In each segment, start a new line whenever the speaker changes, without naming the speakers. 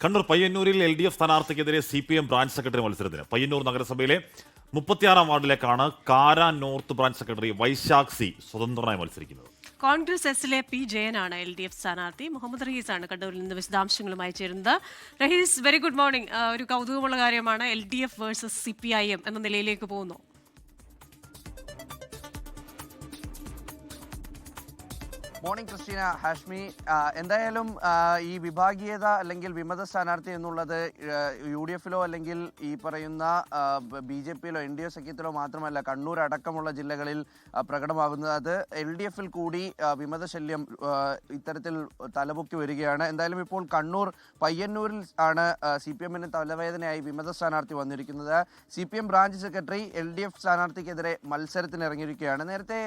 കണ്ണൂർ പയ്യന്നൂരിൽ LDF സ്ഥാനാർത്ഥിക്കെതിരെ CPM branch secretary മത്സരത്തിന് പയ്യന്നൂർ നഗരസഭയിലെ 36-ാം വാർഡിലേക്കാണ് Kara north branch secretary Vaishakh C സ്വതന്ത്രനായി മത്സരിക്കുന്നത്.
കോൺഗ്രസ് എസിലെ P. ജയനാണ് LDF സ്ഥാനാർത്ഥി. മുഹമ്മദ് റഹീസാണ് കണ്ണൂരിൽ നിന്ന് വിശദാംശങ്ങളുമായി ചേരുന്നത്. Rahees, very good morning. ഒരു കൗതുകമുള്ള കാര്യമാണ് LDF വേഴ്സസ് CPIM എന്ന നിലയിലേക്ക് പോകുന്നു.
Morning Christina, Hashmi. എന്തായാലും ഈ വിഭാഗീയത അല്ലെങ്കിൽ വിമത സ്ഥാനാർത്ഥി എന്നുള്ളത് UDF-ലോ അല്ലെങ്കിൽ ഈ പറയുന്ന BJP-യിലോ NDA സഖ്യത്തിലോ മാത്രമല്ല, കണ്ണൂർ അടക്കമുള്ള ജില്ലകളിൽ പ്രകടമാകുന്നത്. അത് LDF-ൽ കൂടി വിമത ശല്യം ഇത്തരത്തിൽ തലപൊക്കി വരികയാണ്. എന്തായാലും ഇപ്പോൾ കണ്ണൂർ പയ്യന്നൂരിൽ ആണ് CPM-ന് തലവേദനയായി വിമത സ്ഥാനാർത്ഥി വന്നിരിക്കുന്നത്. CPM ബ്രാഞ്ച് സെക്രട്ടറി LDF സ്ഥാനാർത്ഥിക്കെതിരെ മത്സരത്തിന് ഇറങ്ങിയിരിക്കുകയാണ്. നേരത്തെ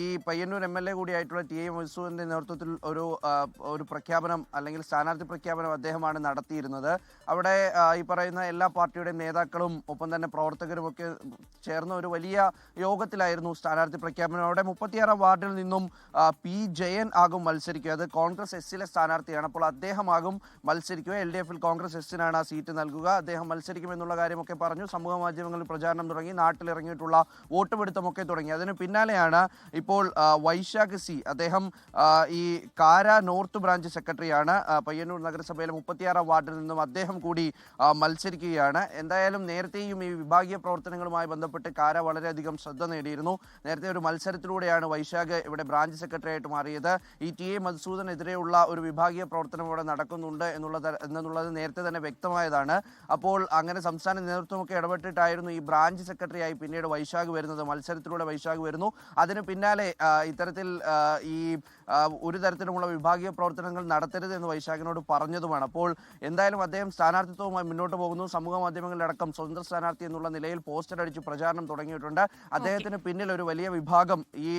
ഈ പയ്യന്നൂർ MLA കൂടിയായിട്ടുള്ള TA മൻസൂറിന്റെ നേതൃത്വത്തിൽ ഒരു പ്രഖ്യാപനം അല്ലെങ്കിൽ സ്ഥാനാർത്ഥി പ്രഖ്യാപനം അദ്ദേഹമാണ് നടത്തിയിരുന്നത്. അവിടെ ഈ പറയുന്ന എല്ലാ പാർട്ടിയുടെയും നേതാക്കളും ഒപ്പം തന്നെ പ്രവർത്തകരും ഒക്കെ ചേർന്ന ഒരു വലിയ യോഗത്തിലായിരുന്നു സ്ഥാനാർത്ഥി പ്രഖ്യാപനം. അവിടെ 36-ാം വാർഡിൽ നിന്നും P. ജയൻ ആകും മത്സരിക്കുക. അത് കോൺഗ്രസ് എസിലെ സ്ഥാനാർത്ഥിയാണ്. അപ്പോൾ അദ്ദേഹമാകും മത്സരിക്കുക. LDF-ൽ കോൺഗ്രസ് എസിനാണ് ആ സീറ്റ് നൽകുക. അദ്ദേഹം മത്സരിക്കുമെന്നുള്ള കാര്യമൊക്കെ പറഞ്ഞു. സമൂഹ മാധ്യമങ്ങളിൽ പ്രചാരണം തുടങ്ങി. നാട്ടിലിറങ്ങിയിട്ടുള്ള വോട്ട് പിടുത്തമൊക്കെ തുടങ്ങി. അതിന് പിന്നാലെയാണ് ഇപ്പോൾ വൈശാഖ് സി, അദ്ദേഹം ഈ കാര നോർത്ത് ബ്രാഞ്ച് സെക്രട്ടറിയാണ്. പയ്യന്നൂർ നഗരസഭയിലെ 36-ാം വാർഡിൽ നിന്നും അദ്ദേഹം കൂടി മത്സരിക്കുകയാണ്. എന്തായാലും നേരത്തെയും ഈ വിഭാഗീയ പ്രവർത്തനങ്ങളുമായി ബന്ധപ്പെട്ട് കാര വളരെയധികം ശ്രദ്ധ നേടിയിരുന്നു. നേരത്തെ ഒരു മത്സരത്തിലൂടെയാണ് വൈശാഖ് ഇവിടെ ബ്രാഞ്ച് സെക്രട്ടറി ആയിട്ട് മാറിയത്. ഈ TA മധുസൂദനെതിരെയുള്ള ഒരു വിഭാഗീയ പ്രവർത്തനം ഇവിടെ നടക്കുന്നുണ്ട് എന്നുള്ളത് നേരത്തെ തന്നെ വ്യക്തമായതാണ്. അപ്പോൾ അങ്ങനെ സംസ്ഥാന നേതൃത്വമൊക്കെ ഇടപെട്ടിട്ടായിരുന്നു ഈ ബ്രാഞ്ച് സെക്രട്ടറിയായി പിന്നീട് വൈശാഖ് വരുന്നത്. മത്സരത്തിലൂടെ വൈശാഖ് വരുന്നു. അതിന് പിന്നാലെ ഇത്തരത്തിൽ ഈ ഒരു തരത്തിലുമുള്ള വിഭാഗീയ പ്രവർത്തനങ്ങൾ നടത്തരുത് എന്ന് വൈശാഖിനോട് പറഞ്ഞതുമാണ്. അപ്പോൾ എന്തായാലും അദ്ദേഹം സ്ഥാനാർത്ഥിത്വവുമായി മുന്നോട്ട് പോകുന്നു. സമൂഹ മാധ്യമങ്ങളിലടക്കം സ്വതന്ത്ര സ്ഥാനാർത്ഥി എന്നുള്ള നിലയിൽ പോസ്റ്റർ അടിച്ച് പ്രചാരണം തുടങ്ങിയിട്ടുണ്ട്. അദ്ദേഹത്തിന് പിന്നിൽ ഒരു വലിയ വിഭാഗം ഈ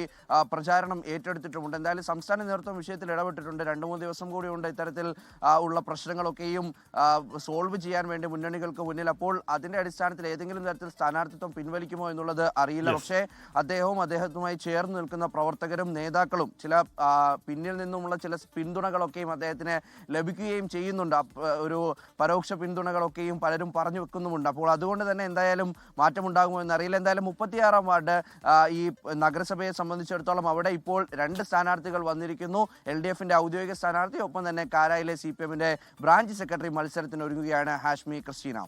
പ്രചാരണം ഏറ്റെടുത്തിട്ടുമുണ്ട്. എന്തായാലും സംസ്ഥാന നേതൃത്വം വിഷയത്തിൽ ഇടപെട്ടിട്ടുണ്ട്. 2-3 ദിവസം കൂടിയുണ്ട് ഇത്തരത്തിൽ ഉള്ള പ്രശ്നങ്ങളൊക്കെയും സോൾവ് ചെയ്യാൻ വേണ്ടി മുന്നണികൾക്ക് മുന്നിൽ. അപ്പോൾ അതിന്റെ അടിസ്ഥാനത്തിൽ ഏതെങ്കിലും തരത്തിൽ സ്ഥാനാർത്ഥിത്വം പിൻവലിക്കുമോ എന്നുള്ളത് അറിയില്ല. പക്ഷേ അദ്ദേഹവുമായി ചേർന്ന് നിൽക്കുന്ന പ്രവർത്തകരും നേതാക്കളും ചില പിന്നിൽ നിന്നുമുള്ള ചില പിന്തുണകളൊക്കെയും അദ്ദേഹത്തിന് ലഭിക്കുകയും ചെയ്യുന്നുണ്ട്. ഒരു പരോക്ഷ പിന്തുണകളൊക്കെയും പലരും പറഞ്ഞു വെക്കുന്നുമുണ്ട്. അപ്പോൾ അതുകൊണ്ട് തന്നെ എന്തായാലും മാറ്റമുണ്ടാകുമോ എന്നറിയില്ല. എന്തായാലും 36-ാം വാർഡ് ഈ നഗരസഭയെ സംബന്ധിച്ചിടത്തോളം അവിടെ ഇപ്പോൾ 2 സ്ഥാനാർത്ഥികൾ വന്നിരിക്കുന്നു. LDF-ന്റെ ഔദ്യോഗിക സ്ഥാനാർത്ഥി, ഒപ്പം തന്നെ കാരായിലെ CPM-ന്റെ ബ്രാഞ്ച് സെക്രട്ടറി മത്സരത്തിന് ഒരുങ്ങുകയാണ്. ഹാഷ്മി, ക്രിസ്റ്റീന.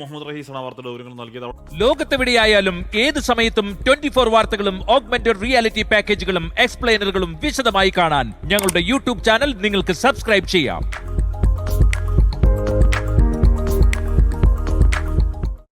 മുഹമ്മദ് റഹീസാണ് വാർത്തയുടെ വിവരങ്ങൾ നൽകിയത്.
ലോകത്തെവിടെയായാലും ഏത് സമയത്തും 24 വാർത്തകളും ഓഗ്മെന്റഡ് റിയാലിറ്റി പാക്കേജുകളും എക്സ്പ്ലെയിനറുകളും വിശദമായി കാണാൻ ഞങ്ങളുടെ YouTube ചാനൽ നിങ്ങൾക്ക് സബ്സ്ക്രൈബ് ചെയ്യാം.